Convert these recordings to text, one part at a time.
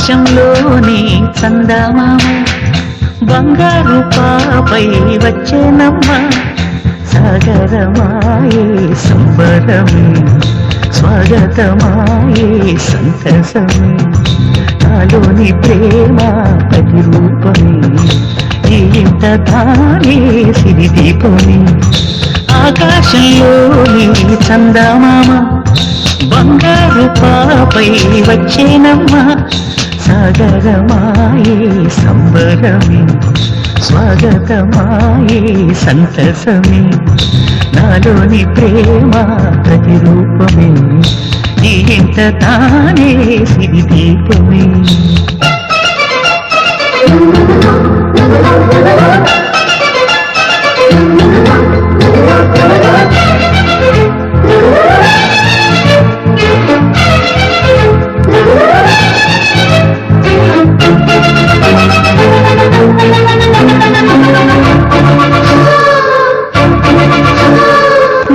ఆకాశంలోని చందమామ బంగారు పాపై వచ్చేనమ్మ సాగరమాయే సంబరమే స్వాగతమాయే సంతసమే నాలోని ప్రేమ ప్రతిరూపమే ఈ ఇంట తానే సిరిదీపమే ఆకాశంలోని చందమామ బంగారు పాపై వచ్చేనమ్మ సాగరమాయే సంబరమే స్వాగతమాయే సంతసమే నాలోని ప్రేమ ప్రతిరూపమే ఈ ఇంట తానే సిరిదీపమే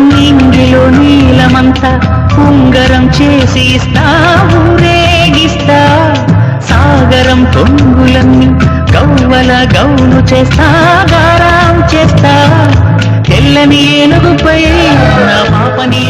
నింగిలో నీలమంతా ఉంగరం చేసి ఇస్తా ఊరేగిస్తా సాగరం పొంగులన్నీ గౌవల గౌను చేస్తా గారాం చేస్తా తెల్లని ఏనుగుపై నా పాపని